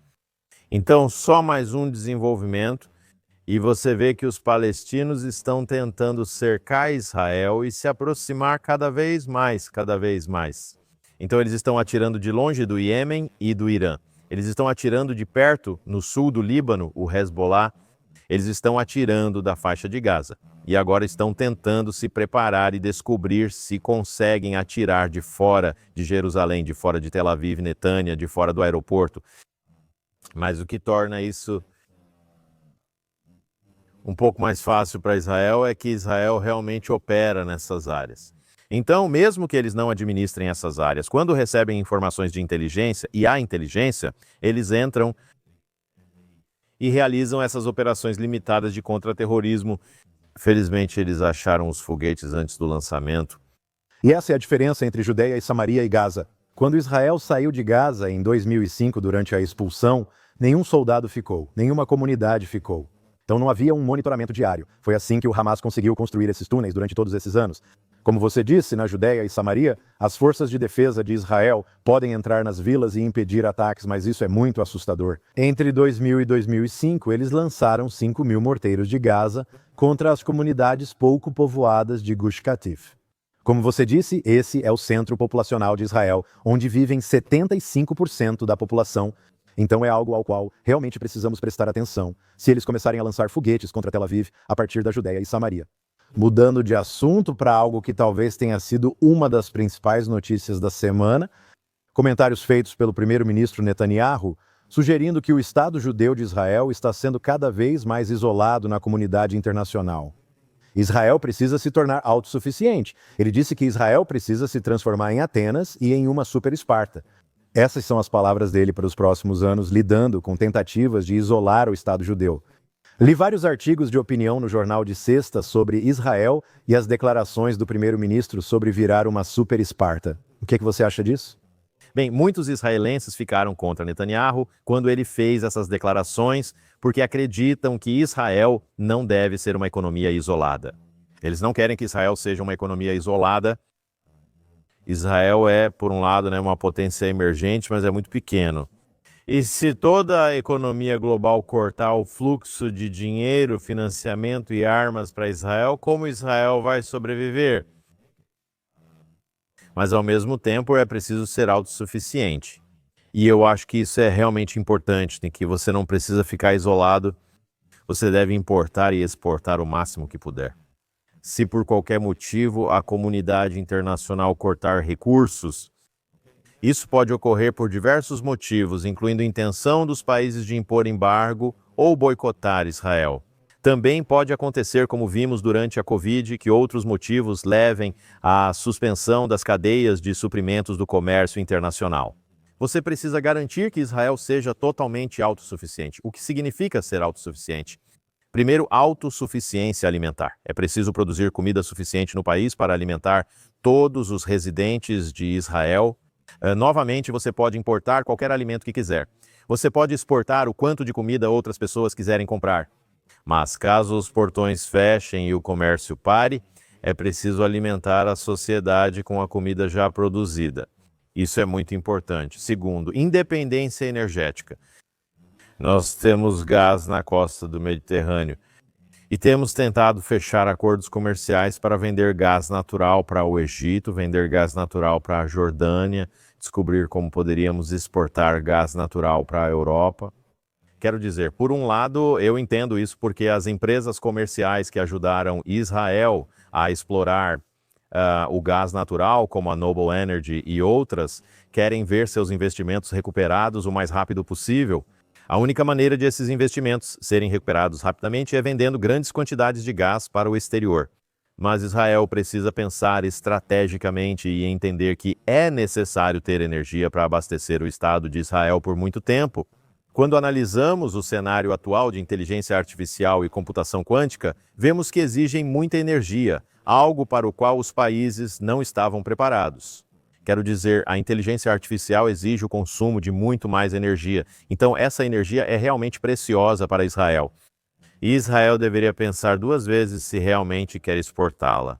B: Então, só mais um desenvolvimento. E você vê que os palestinos estão tentando cercar Israel e se aproximar cada vez mais, cada vez mais. Então eles estão atirando de longe do Iêmen e do Irã. Eles estão atirando de perto, no sul do Líbano, o Hezbollah. Eles estão atirando da faixa de Gaza. E agora estão tentando se preparar e descobrir se conseguem atirar de fora de Jerusalém, de fora de Tel Aviv, Netânia, de fora do aeroporto. Mas o que torna isso um pouco mais fácil para Israel é que Israel realmente opera nessas áreas. Então, mesmo que eles não administrem essas áreas, quando recebem informações de inteligência, e há inteligência, eles entram e realizam essas operações limitadas de contra-terrorismo. Felizmente, eles acharam os foguetes antes do lançamento.
A: E essa é a diferença entre Judéia e Samaria e Gaza. Quando Israel saiu de Gaza em 2005 durante a expulsão, nenhum soldado ficou, nenhuma comunidade ficou. Então não havia um monitoramento diário. Foi assim que o Hamas conseguiu construir esses túneis durante todos esses anos. Como você disse, na Judéia e Samaria, as forças de defesa de Israel podem entrar nas vilas e impedir ataques, mas isso é muito assustador. Entre 2000 e 2005, eles lançaram 5.000 morteiros de Gaza contra as comunidades pouco povoadas de Gush Katif. Como você disse, esse é o centro populacional de Israel, onde vivem 75% da população. Então é algo ao qual realmente precisamos prestar atenção, se eles começarem a lançar foguetes contra Tel Aviv a partir da Judéia e Samaria. Mudando de assunto para algo que talvez tenha sido uma das principais notícias da semana, comentários feitos pelo primeiro-ministro Netanyahu, sugerindo que o Estado judeu de Israel está sendo cada vez mais isolado na comunidade internacional. Israel precisa se tornar autossuficiente. Ele disse que Israel precisa se transformar em Atenas e em uma super Esparta. Essas são as palavras dele para os próximos anos, lidando com tentativas de isolar o Estado judeu. Li vários artigos de opinião no jornal de sexta sobre Israel e as declarações do primeiro-ministro sobre virar uma super Esparta. O que você acha disso?
B: Bem, muitos israelenses ficaram contra Netanyahu quando ele fez essas declarações, porque acreditam que Israel não deve ser uma economia isolada. Eles não querem que Israel seja uma economia isolada. Israel é, por um lado, uma potência emergente, mas é muito pequeno. E se toda a economia global cortar o fluxo de dinheiro, financiamento e armas para Israel, como Israel vai sobreviver? Mas, ao mesmo tempo, é preciso ser autossuficiente. E eu acho que isso é realmente importante, que você não precisa ficar isolado, você deve importar e exportar o máximo que puder. Se por qualquer motivo a comunidade internacional cortar recursos, isso pode ocorrer por diversos motivos, incluindo a intenção dos países de impor embargo ou boicotar Israel. Também pode acontecer, como vimos durante a Covid, que outros motivos levem à suspensão das cadeias de suprimentos do comércio internacional. Você precisa garantir que Israel seja totalmente autossuficiente. O que significa ser autossuficiente? Primeiro, autossuficiência alimentar. É preciso produzir comida suficiente no país para alimentar todos os residentes de Israel. Novamente, você pode importar qualquer alimento que quiser. Você pode exportar o quanto de comida outras pessoas quiserem comprar. Mas caso os portões fechem e o comércio pare, é preciso alimentar a sociedade com a comida já produzida. Isso é muito importante. Segundo, independência energética. Nós temos gás na costa do Mediterrâneo. E temos tentado fechar acordos comerciais para vender gás natural para o Egito, vender gás natural para a Jordânia, descobrir como poderíamos exportar gás natural para a Europa. Quero dizer, por um lado, eu entendo isso porque as empresas comerciais que ajudaram Israel a explorar o gás natural, como a Noble Energy e outras, querem ver seus investimentos recuperados o mais rápido possível. A única maneira de esses investimentos serem recuperados rapidamente é vendendo grandes quantidades de gás para o exterior. Mas Israel precisa pensar estrategicamente e entender que é necessário ter energia para abastecer o Estado de Israel por muito tempo. Quando analisamos o cenário atual de inteligência artificial e computação quântica, vemos que exigem muita energia, algo para o qual os países não estavam preparados. Quero dizer, a inteligência artificial exige o consumo de muito mais energia, então essa energia é realmente preciosa para Israel. E Israel deveria pensar 2 vezes se realmente quer exportá-la.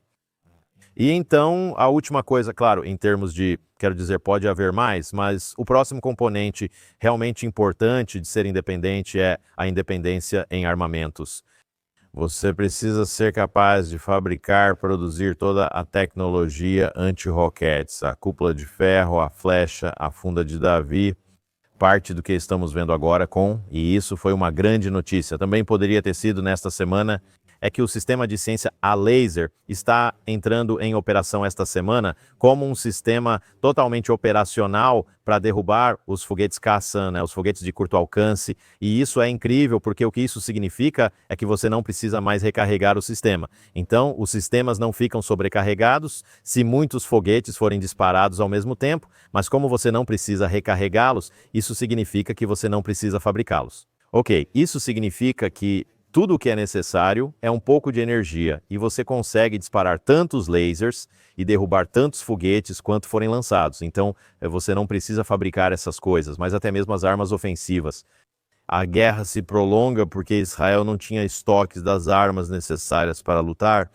B: E então, a última coisa, claro, em termos de, quero dizer, pode haver mais, mas o próximo componente realmente importante de ser independente é a independência em armamentos. Você precisa ser capaz de fabricar, produzir toda a tecnologia anti-roquetes, a cúpula de ferro, a flecha, a funda de Davi, parte do que estamos vendo agora e isso foi uma grande notícia, também poderia ter sido nesta semana, é que o sistema de ciência a laser está entrando em operação esta semana como um sistema totalmente operacional para derrubar os foguetes caça, os foguetes de curto alcance. E isso é incrível, porque o que isso significa é que você não precisa mais recarregar o sistema. Então, os sistemas não ficam sobrecarregados se muitos foguetes forem disparados ao mesmo tempo, mas como você não precisa recarregá-los, isso significa que você não precisa fabricá-los. Ok, isso significa que tudo o que é necessário é um pouco de energia e você consegue disparar tantos lasers e derrubar tantos foguetes quanto forem lançados. Então, você não precisa fabricar essas coisas, mas até mesmo as armas ofensivas. A guerra se prolonga porque Israel não tinha estoques das armas necessárias para lutar.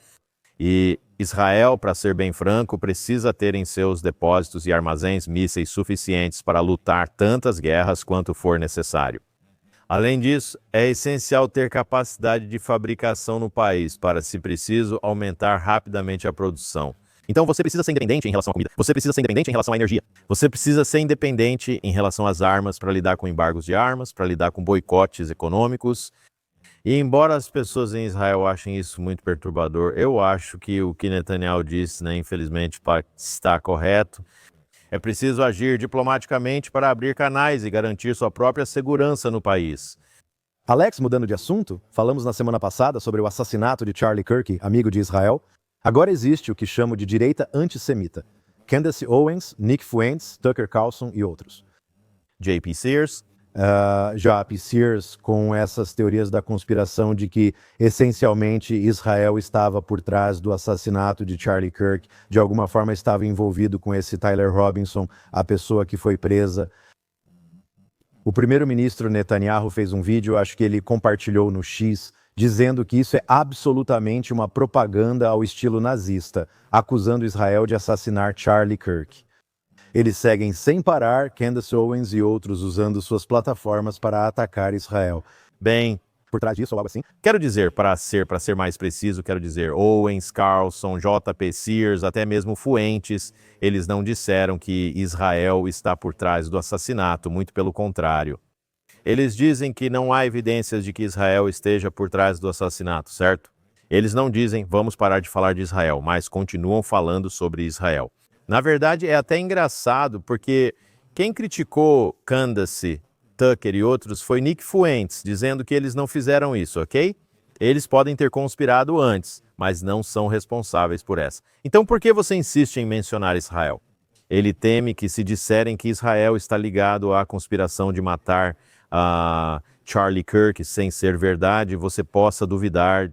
B: E Israel, para ser bem franco, precisa ter em seus depósitos e armazéns mísseis suficientes para lutar tantas guerras quanto for necessário. Além disso, é essencial ter capacidade de fabricação no país para, se preciso, aumentar rapidamente a produção. Então você precisa ser independente em relação à comida, você precisa ser independente em relação à energia, você precisa ser independente em relação às armas para lidar com embargos de armas, para lidar com boicotes econômicos. E embora as pessoas em Israel achem isso muito perturbador, eu acho que o que Netanyahu disse, infelizmente, está correto. É preciso agir diplomaticamente para abrir canais e garantir sua própria segurança no país.
A: Alex, mudando de assunto, falamos na semana passada sobre o assassinato de Charlie Kirk, amigo de Israel. Agora existe o que chamo de direita antissemita. Candace Owens, Nick Fuentes, Tucker Carlson e outros.
B: J.P. Sears.
A: J.P. Sears, com essas teorias da conspiração de que, essencialmente, Israel estava por trás do assassinato de Charlie Kirk, de alguma forma estava envolvido com esse Tyler Robinson, a pessoa que foi presa. O primeiro-ministro Netanyahu fez um vídeo, acho que ele compartilhou no X, dizendo que isso é absolutamente uma propaganda ao estilo nazista, acusando Israel de assassinar Charlie Kirk. Eles seguem sem parar Candace Owens e outros usando suas plataformas para atacar Israel.
B: Bem,
A: por trás disso ou algo assim?
B: Quero dizer, para ser mais preciso, quero dizer Owens, Carlson, J.P. Sears, até mesmo Fuentes, eles não disseram que Israel está por trás do assassinato, muito pelo contrário. Eles dizem que não há evidências de que Israel esteja por trás do assassinato, certo? Eles não dizem, vamos parar de falar de Israel, mas continuam falando sobre Israel. Na verdade, é até engraçado, porque quem criticou Candace, Tucker e outros foi Nick Fuentes, dizendo que eles não fizeram isso, ok? Eles podem ter conspirado antes, mas não são responsáveis por essa. Então por que você insiste em mencionar Israel? Ele teme que, se disserem que Israel está ligado à conspiração de matar Charlie Kirk sem ser verdade, você possa duvidar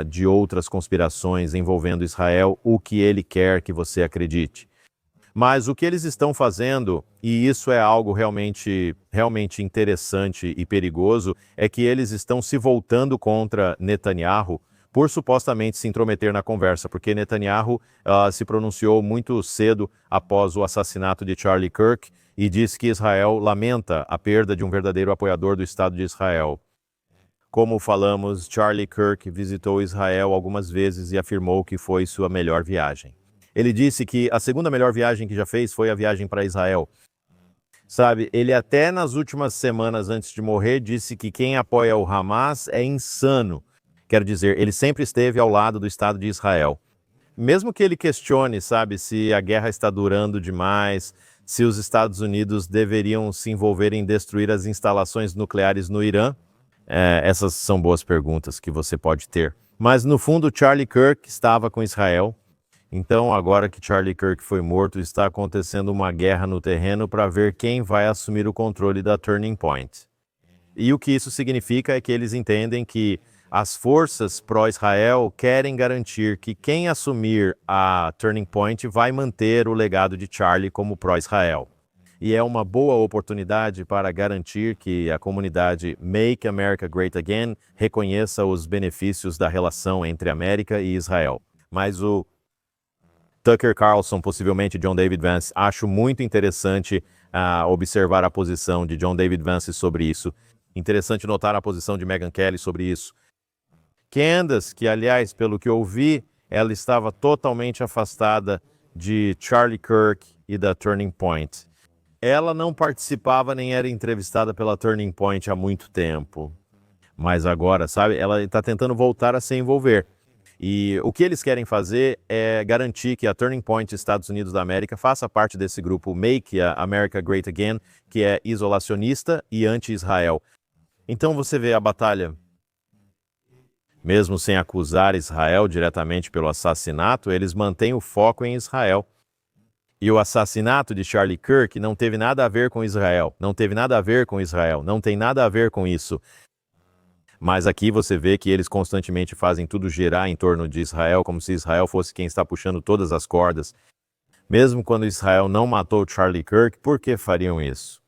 B: de outras conspirações envolvendo Israel, o que ele quer que você acredite. Mas o que eles estão fazendo, e isso é algo realmente interessante e perigoso, é que eles estão se voltando contra Netanyahu por supostamente se intrometer na conversa, porque Netanyahu se pronunciou muito cedo após o assassinato de Charlie Kirk e disse que Israel lamenta a perda de um verdadeiro apoiador do Estado de Israel. Como falamos, Charlie Kirk visitou Israel algumas vezes e afirmou que foi sua melhor viagem. Ele disse que a segunda melhor viagem que já fez foi a viagem para Israel. Sabe, ele até nas últimas semanas antes de morrer disse que quem apoia o Hamas é insano. Quer dizer, ele sempre esteve ao lado do Estado de Israel. Mesmo que ele questione, sabe, se a guerra está durando demais, se os Estados Unidos deveriam se envolver em destruir as instalações nucleares no Irã, essas são boas perguntas que você pode ter. Mas no fundo, Charlie Kirk estava com Israel. Então, agora que Charlie Kirk foi morto, está acontecendo uma guerra no terreno para ver quem vai assumir o controle da Turning Point. E o que isso significa é que eles entendem que as forças pró-Israel querem garantir que quem assumir a Turning Point vai manter o legado de Charlie como pró-Israel. E é uma boa oportunidade para garantir que a comunidade Make America Great Again reconheça os benefícios da relação entre América e Israel. Mas o Tucker Carlson, possivelmente John David Vance, acho muito interessante observar a posição de John David Vance sobre isso. Interessante notar a posição de Megyn Kelly sobre isso. Candace, que aliás, pelo que eu vi, ela estava totalmente afastada de Charlie Kirk e da Turning Point. Ela não participava nem era entrevistada pela Turning Point há muito tempo. Mas agora, sabe, ela está tentando voltar a se envolver. E o que eles querem fazer é garantir que a Turning Point Estados Unidos da América faça parte desse grupo Make America Great Again, que é isolacionista e anti-Israel. Então você vê a batalha, mesmo sem acusar Israel diretamente pelo assassinato, eles mantêm o foco em Israel. E o assassinato de Charlie Kirk não teve nada a ver com Israel, não teve nada a ver com Israel, não tem nada a ver com isso. Mas aqui você vê que eles constantemente fazem tudo girar em torno de Israel, como se Israel fosse quem está puxando todas as cordas. Mesmo quando Israel não matou Charlie Kirk, por que fariam isso?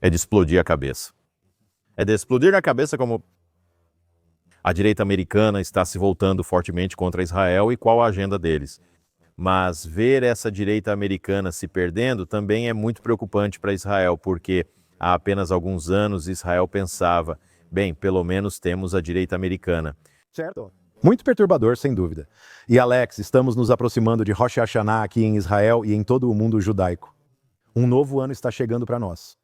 B: É de explodir a cabeça. É de explodir a cabeça como a direita americana está se voltando fortemente contra Israel e qual a agenda deles. Mas ver essa direita americana se perdendo também é muito preocupante para Israel, porque há apenas alguns anos Israel pensava, bem, pelo menos temos a direita americana.
A: Certo. Muito perturbador, sem dúvida. E Alex, estamos nos aproximando de Rosh Hashanah aqui em Israel e em todo o mundo judaico. Um novo ano está chegando para nós.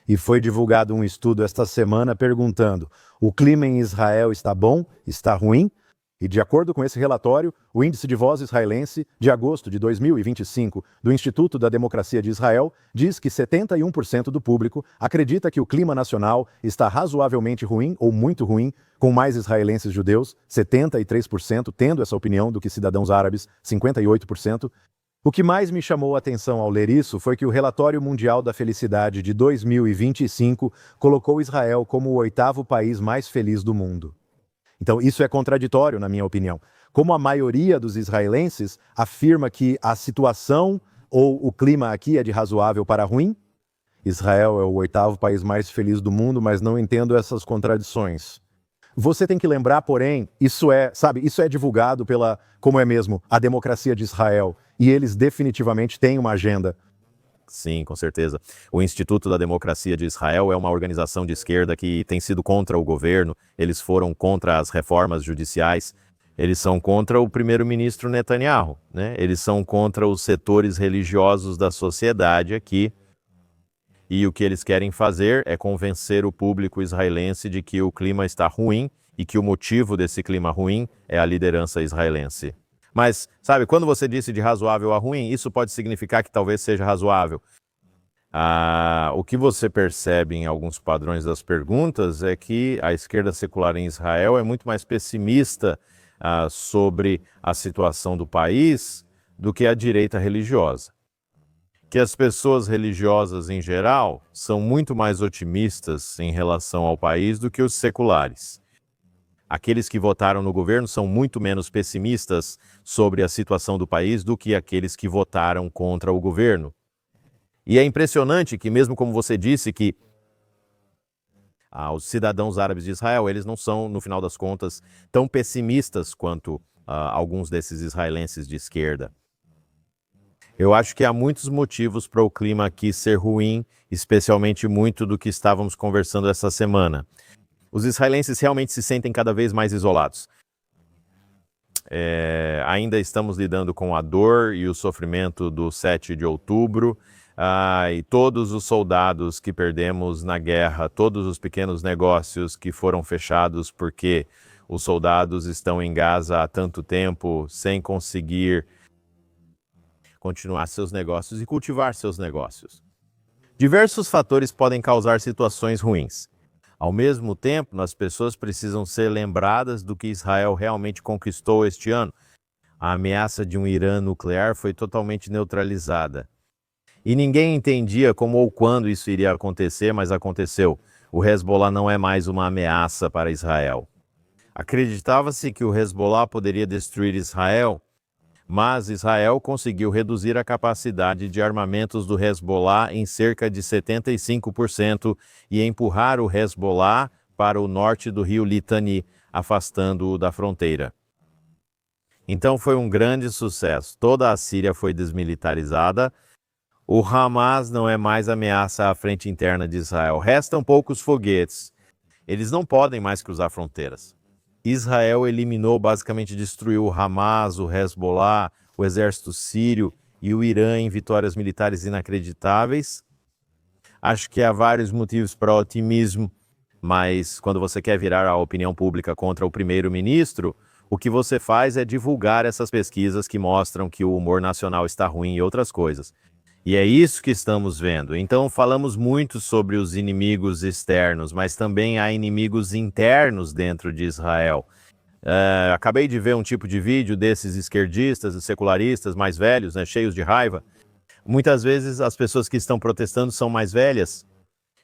A: E foi divulgado um estudo esta semana perguntando: o clima em Israel está bom? Está ruim? E de acordo com esse relatório, o índice de voz israelense de agosto de 2025 do Instituto da Democracia de Israel diz que 71% do público acredita que o clima nacional está razoavelmente ruim ou muito ruim, com mais israelenses judeus, 73%, tendo essa opinião do que cidadãos árabes, 58%. O que mais me chamou a atenção ao ler isso foi que o Relatório Mundial da Felicidade de 2025 colocou Israel como o 8º país mais feliz do mundo. Então, isso é contraditório, na minha opinião. Como a maioria dos israelenses afirma que a situação ou o clima aqui é de razoável para ruim, Israel é o 8º país mais feliz do mundo, mas não entendo essas contradições. Você tem que lembrar, porém, isso é divulgado pela, como é mesmo, a democracia de Israel. E eles definitivamente têm uma agenda.
B: Sim, com certeza. O Instituto da Democracia de Israel é uma organização de esquerda que tem sido contra o governo, eles foram contra as reformas judiciais, eles são contra o primeiro-ministro Netanyahu, né? Eles são contra os setores religiosos da sociedade aqui. E o que eles querem fazer é convencer o público israelense de que o clima está ruim e que o motivo desse clima ruim é a liderança israelense. Mas, sabe, quando você disse de razoável a ruim, isso pode significar que talvez seja razoável. O que você percebe em alguns padrões das perguntas é que a esquerda secular em Israel é muito mais pessimista sobre a situação do país do que a direita religiosa. Que as pessoas religiosas em geral são muito mais otimistas em relação ao país do que os seculares. Aqueles que votaram no governo são muito menos pessimistas sobre a situação do país do que aqueles que votaram contra o governo. E é impressionante que, mesmo como você disse, que os cidadãos árabes de Israel, eles não são, no final das contas, tão pessimistas quanto alguns desses israelenses de esquerda. Eu acho que há muitos motivos para o clima aqui ser ruim, especialmente muito do que estávamos conversando essa semana. Os israelenses realmente se sentem cada vez mais isolados. Ainda estamos lidando com a dor e o sofrimento do 7 de outubro, e todos os soldados que perdemos na guerra, todos os pequenos negócios que foram fechados porque os soldados estão em Gaza há tanto tempo sem conseguir continuar seus negócios e cultivar seus negócios. Diversos fatores podem causar situações ruins. Ao mesmo tempo, as pessoas precisam ser lembradas do que Israel realmente conquistou este ano. A ameaça de um Irã nuclear foi totalmente neutralizada. E ninguém entendia como ou quando isso iria acontecer, mas aconteceu. O Hezbollah não é mais uma ameaça para Israel. Acreditava-se que o Hezbollah poderia destruir Israel, mas Israel conseguiu reduzir a capacidade de armamentos do Hezbollah em cerca de 75% e empurrar o Hezbollah para o norte do rio Litani, afastando-o da fronteira. Então foi um grande sucesso. Toda a Síria foi desmilitarizada. O Hamas não é mais ameaça à frente interna de Israel. Restam poucos foguetes. Eles não podem mais cruzar fronteiras. Israel eliminou, basicamente destruiu o Hamas, o Hezbollah, o exército sírio e o Irã em vitórias militares inacreditáveis. Acho que há vários motivos para otimismo, mas quando você quer virar a opinião pública contra o primeiro-ministro, o que você faz é divulgar essas pesquisas que mostram que o humor nacional está ruim e outras coisas. E é isso que estamos vendo. Então falamos muito sobre os inimigos externos, mas também há inimigos internos dentro de Israel. Acabei de ver um tipo de vídeo desses esquerdistas e secularistas mais velhos, cheios de raiva. Muitas vezes as pessoas que estão protestando são mais velhas.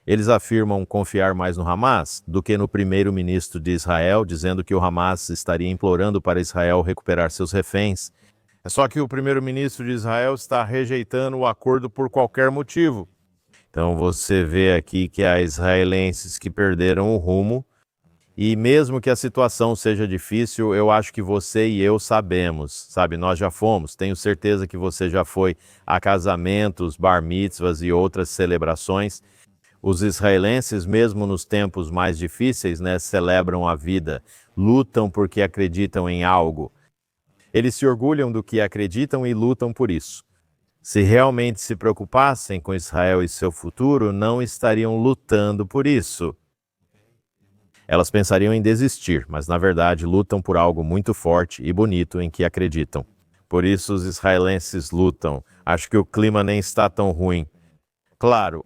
B: Eles afirmam confiar mais no Hamas do que no primeiro-ministro de Israel, dizendo que o Hamas estaria implorando para Israel recuperar seus reféns. Só que o primeiro-ministro de Israel está rejeitando o acordo por qualquer motivo. Então você vê aqui que há israelenses que perderam o rumo, e mesmo que a situação seja difícil, eu acho que você e eu sabemos, nós já fomos, tenho certeza que você já foi a casamentos, bar mitzvahs e outras celebrações. Os israelenses, mesmo nos tempos mais difíceis, celebram a vida, lutam porque acreditam em algo. Eles se orgulham do que acreditam e lutam por isso. Se realmente se preocupassem com Israel e seu futuro, não estariam lutando por isso. Elas pensariam em desistir, mas na verdade lutam por algo muito forte e bonito em que acreditam. Por isso os israelenses lutam. Acho que o clima nem está tão ruim. Claro,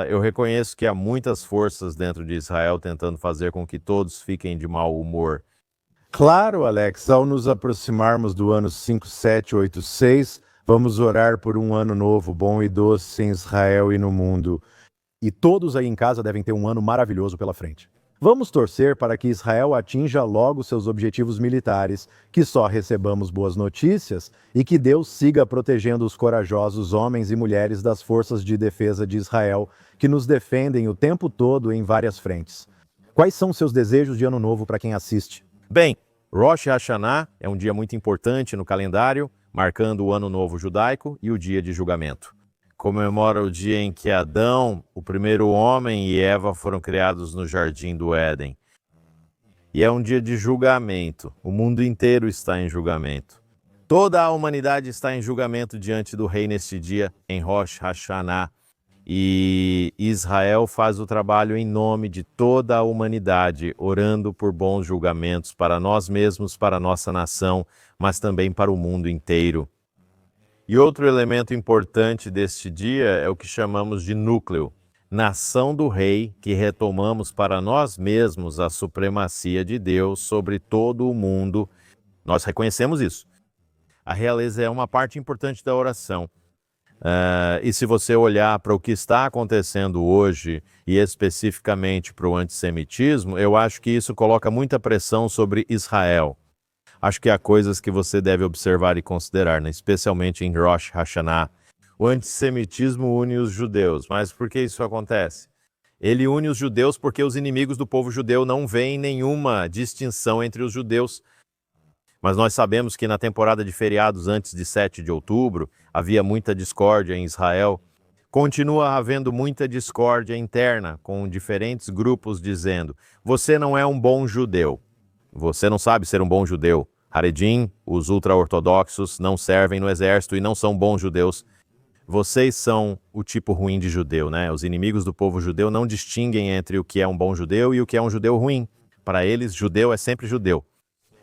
B: eu reconheço que há muitas forças dentro de Israel tentando fazer com que todos fiquem de mau humor.
A: Claro, Alex, ao nos aproximarmos do ano 5786, vamos orar por um ano novo, bom e doce em Israel e no mundo. E todos aí em casa devem ter um ano maravilhoso pela frente. Vamos torcer para que Israel atinja logo seus objetivos militares, que só recebamos boas notícias e que Deus siga protegendo os corajosos homens e mulheres das forças de defesa de Israel, que nos defendem o tempo todo em várias frentes. Quais são seus desejos de ano novo para quem assiste?
B: Bem, Rosh Hashanah é um dia muito importante no calendário, marcando o Ano Novo Judaico e o dia de julgamento. Comemora o dia em que Adão, o primeiro homem, e Eva foram criados no Jardim do Éden. E é um dia de julgamento. O mundo inteiro está em julgamento. Toda a humanidade está em julgamento diante do Rei neste dia, em Rosh Hashanah. E Israel faz o trabalho em nome de toda a humanidade, orando por bons julgamentos para nós mesmos, para a nossa nação, mas também para o mundo inteiro. E outro elemento importante deste dia é o que chamamos de núcleo, nação do rei, que retomamos para nós mesmos a supremacia de Deus sobre todo o mundo. Nós reconhecemos isso. A realeza é uma parte importante da oração. E se você olhar para o que está acontecendo hoje, e especificamente para o antissemitismo, eu acho que isso coloca muita pressão sobre Israel. Acho que há coisas que você deve observar e considerar, especialmente em Rosh Hashanah. O antissemitismo une os judeus, mas por que isso acontece? Ele une os judeus porque os inimigos do povo judeu não veem nenhuma distinção entre os judeus. Mas nós sabemos que na temporada de feriados antes de 7 de outubro, havia muita discórdia em Israel. Continua havendo muita discórdia interna, com diferentes grupos dizendo: você não é um bom judeu, você não sabe ser um bom judeu. Haredim, os ultra-ortodoxos, não servem no exército e não são bons judeus. Vocês são o tipo ruim de judeu, né? Os inimigos do povo judeu não distinguem entre o que é um bom judeu e o que é um judeu ruim. Para eles, judeu é sempre judeu.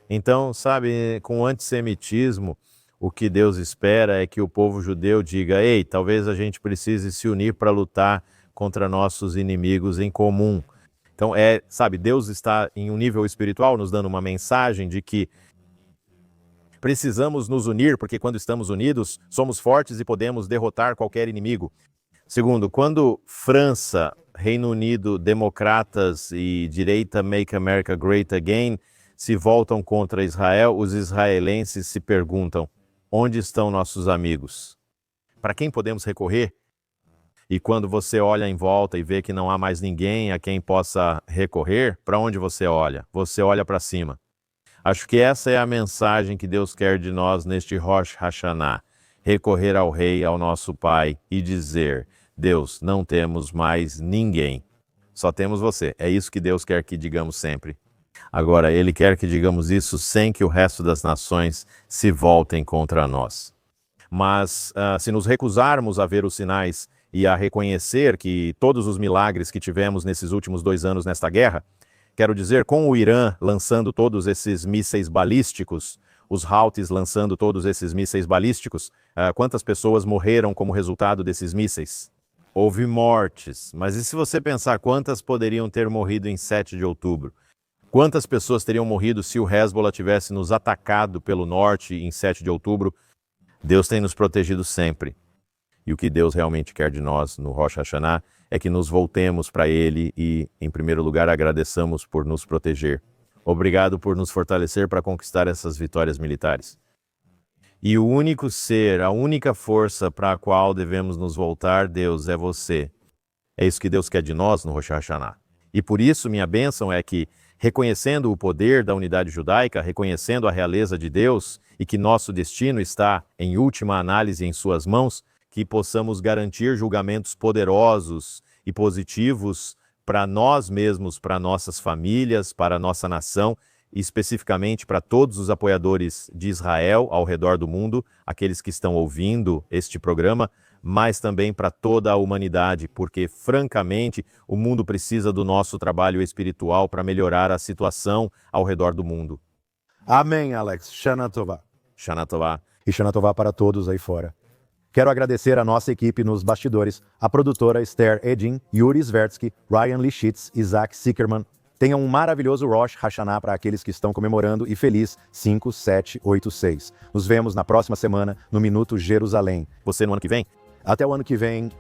B: Então, sabe, com o antissemitismo, o que Deus espera é que o povo judeu diga: ei, talvez a gente precise se unir para lutar contra nossos inimigos em comum. Então, sabe, Deus está em um nível espiritual nos dando uma mensagem de que precisamos nos unir, porque quando estamos unidos, somos fortes e podemos derrotar qualquer inimigo. Segundo, quando França, Reino Unido, democratas e direita Make America Great Again se voltam contra Israel, os israelenses se perguntam: onde estão nossos amigos? Para quem podemos recorrer? E quando você olha em volta e vê que não há mais ninguém a quem possa recorrer, para onde você olha? Você olha para cima. Acho que essa é a mensagem que Deus quer de nós neste Rosh Hashanah. Recorrer ao Rei, ao nosso Pai e dizer: Deus, não temos mais ninguém. Só temos você. É isso que Deus quer que digamos sempre. Agora, Ele quer que digamos isso sem que o resto das nações se voltem contra nós. Mas, se nos recusarmos a ver os sinais e a reconhecer que todos os milagres que tivemos nesses últimos 2 anos nesta guerra, quero dizer, com o Irã lançando todos esses mísseis balísticos, os Houthis lançando todos esses mísseis balísticos, quantas pessoas morreram como resultado desses mísseis? Houve mortes, mas e se você pensar quantas poderiam ter morrido em 7 de outubro? Quantas pessoas teriam morrido se o Hezbollah tivesse nos atacado pelo norte em 7 de outubro? Deus tem nos protegido sempre. E o que Deus realmente quer de nós no Rosh Hashanah é que nos voltemos para Ele e, em primeiro lugar, agradeçamos por nos proteger. Obrigado por nos fortalecer para conquistar essas vitórias militares. E o único ser, a única força para a qual devemos nos voltar, Deus, é você. É isso que Deus quer de nós no Rosh Hashanah. E por isso, minha bênção é que, reconhecendo o poder da unidade judaica, reconhecendo a realeza de Deus e que nosso destino está, em última análise, em suas mãos, que possamos garantir julgamentos poderosos e positivos para nós mesmos, para nossas famílias, para a nossa nação, e especificamente para todos os apoiadores de Israel ao redor do mundo, aqueles que estão ouvindo este programa, mas também para toda a humanidade, porque, francamente, o mundo precisa do nosso trabalho espiritual para melhorar a situação ao redor do mundo.
A: Amém, Alex. Shana Tová.
B: Shana Tová.
A: E Shana Tová para todos aí fora. Quero agradecer a nossa equipe nos bastidores, a produtora Esther Edin, Yuri Svertsky, Ryan Lischitz, Isaac Sickerman. Tenham um maravilhoso Rosh Hashanah para aqueles que estão comemorando e feliz 5786. Nos vemos na próxima semana no Minuto Jerusalém.
B: Você no ano que vem?
A: Até o ano que vem.